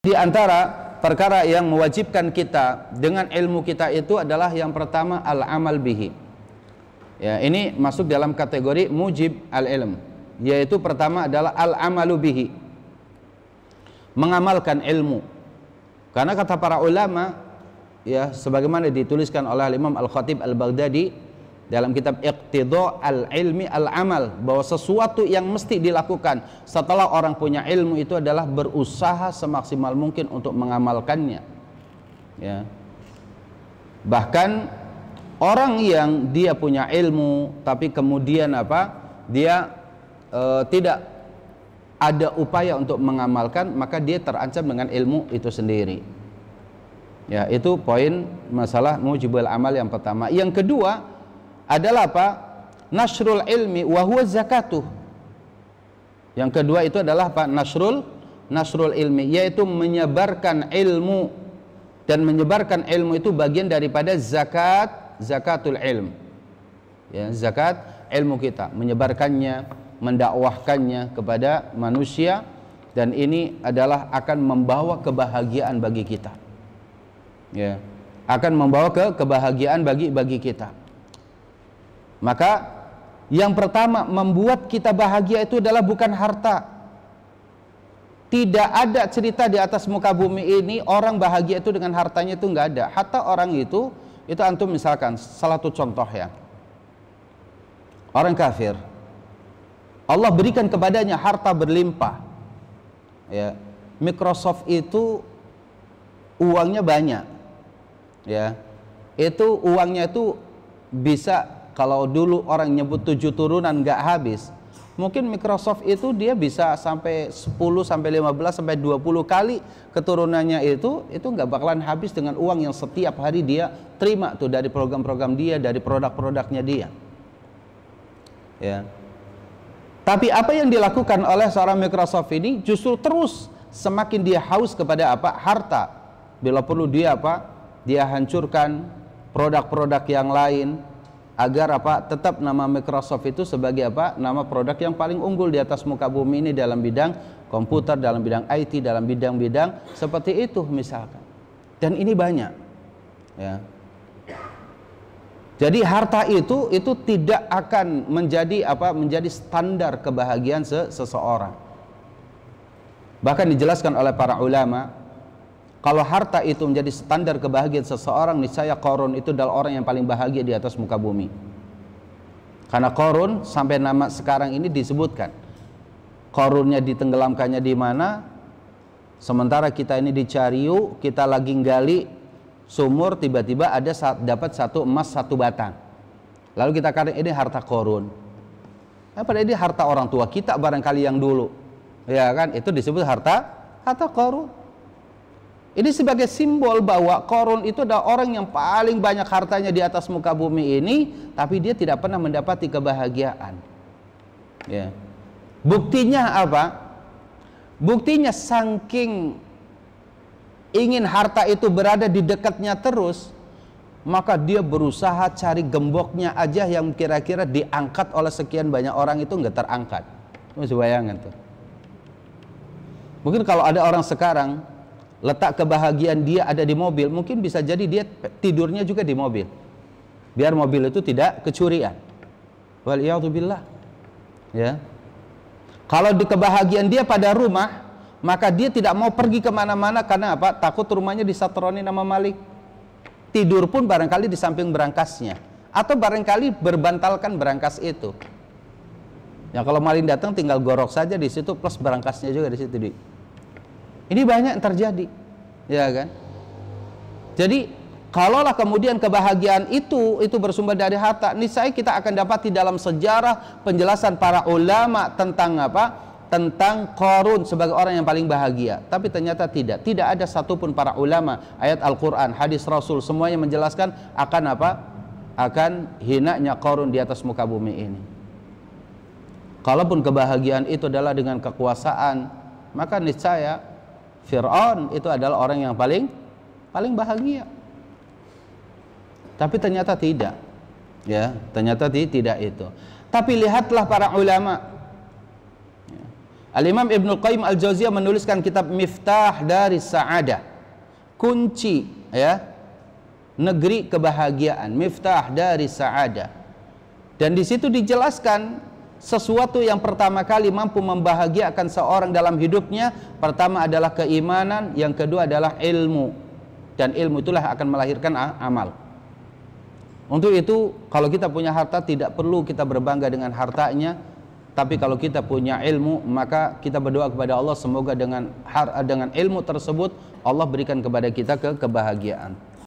Di antara perkara yang mewajibkan kita dengan ilmu kita itu adalah yang pertama al-amal bihi. Ya, ini masuk dalam kategori mujib al-ilm, yaitu pertama adalah al-amalu bihi, mengamalkan ilmu. Karena kata para ulama, ya sebagaimana dituliskan oleh Imam Al-Khatib Al-Baghdadi dalam kitab Iqtidha al-ilmi al-amal, bahwa sesuatu yang mesti dilakukan setelah orang punya ilmu itu adalah berusaha semaksimal mungkin untuk mengamalkannya. Ya. Bahkan orang yang dia punya ilmu tapi kemudian dia tidak ada upaya untuk mengamalkan, maka dia terancam dengan ilmu itu sendiri. Ya, itu poin masalah mujibul amal yang pertama. Yang kedua adalah nasrul ilmi wa huwa zakatuh. Yang kedua itu adalah nasrul ilmi, yaitu menyebarkan ilmu, dan menyebarkan ilmu itu bagian daripada zakatul ilm. Ya, zakat ilmu kita, menyebarkannya, mendakwahkannya kepada manusia, dan ini adalah akan membawa kebahagiaan bagi kita. Ya, akan membawa kebahagiaan bagi kita. Maka yang pertama membuat kita bahagia itu adalah bukan harta. Tidak ada cerita di atas muka bumi ini orang bahagia itu dengan hartanya, itu nggak ada. Hatta orang itu antum misalkan salah satu contoh ya, orang kafir, Allah berikan kepadanya harta berlimpah. Ya, Microsoft itu uangnya banyak. Ya, itu uangnya itu bisa, kalau dulu orang nyebut 7 turunan nggak habis, mungkin Microsoft itu dia bisa sampai 10 sampai 15 sampai 20 kali keturunannya itu nggak bakalan habis dengan uang yang setiap hari dia terima tuh dari program-program dia, dari produk-produknya dia. Ya. Tapi apa yang dilakukan oleh seorang Microsoft ini justru terus semakin dia haus kepada harta. Bila perlu dia dia hancurkan produk-produk yang lain agar tetap nama Microsoft itu sebagai nama produk yang paling unggul di atas muka bumi ini dalam bidang komputer, dalam bidang IT, dalam bidang-bidang seperti itu misalkan. Dan ini banyak. Ya. Jadi harta itu tidak akan menjadi standar kebahagiaan seseorang. Bahkan dijelaskan oleh para ulama, kalau harta itu menjadi standar kebahagiaan seseorang, niscaya Qarun itu adalah orang yang paling bahagia di atas muka bumi. Karena Qarun sampai nama sekarang ini disebutkan. Qarunnya ditenggelamkannya di mana? Sementara kita ini dicari, kita lagi gali sumur, tiba-tiba dapat satu emas 1 batang. Lalu kita katakan ini harta Qarun. Padahal ini harta orang tua kita barangkali yang dulu. Ya kan? Itu disebut harta Qarun. Ini sebagai simbol bahwa Qarun itu adalah orang yang paling banyak hartanya di atas muka bumi ini, tapi dia tidak pernah mendapati kebahagiaan. Ya. Buktinya apa? Buktinya saking ingin harta itu berada di dekatnya terus, maka dia berusaha cari gemboknya aja yang kira-kira diangkat oleh sekian banyak orang itu nggak terangkat. Bisa bayangkan tuh. Mungkin kalau ada orang sekarang letak kebahagiaan dia ada di mobil, mungkin bisa jadi dia tidurnya juga di mobil, biar mobil itu tidak kecurian. Waliyadzubillah. Ya. Kalau di kebahagiaan dia pada rumah, maka dia tidak mau pergi kemana-mana karena takut rumahnya disatroni nama malik. Tidur pun barangkali di samping berangkasnya, atau barangkali berbantalkan berangkas itu. Ya, kalau maling datang tinggal gorok saja di situ, plus berangkasnya juga di situ. Ini banyak yang terjadi, ya kan? Jadi, kalaulah kemudian kebahagiaan itu bersumber dari harta, niscaya kita akan dapati dalam sejarah penjelasan para ulama tentang tentang Qarun sebagai orang yang paling bahagia. Tapi ternyata tidak ada satupun para ulama, ayat Al-Quran, hadis Rasul, semuanya menjelaskan akan akan hinanya Qarun di atas muka bumi ini. Kalaupun kebahagiaan itu adalah dengan kekuasaan, maka niscaya Fir'aun itu adalah orang yang paling bahagia. Tapi ternyata tidak. Ternyata tidak itu. Tapi lihatlah para ulama. Al-Imam Ibnu Qayyim Al-Jauziyah menuliskan kitab Miftah dari Sa'adah, kunci ya negeri kebahagiaan, Miftah dari Sa'adah. Dan di situ dijelaskan sesuatu yang pertama kali mampu membahagiakan seorang dalam hidupnya, pertama adalah keimanan, yang kedua adalah ilmu, dan ilmu itulah akan melahirkan amal. Untuk itu kalau kita punya harta tidak perlu kita berbangga dengan hartanya, tapi kalau kita punya ilmu maka kita berdoa kepada Allah semoga dengan ilmu tersebut Allah berikan kepada kita kebahagiaan.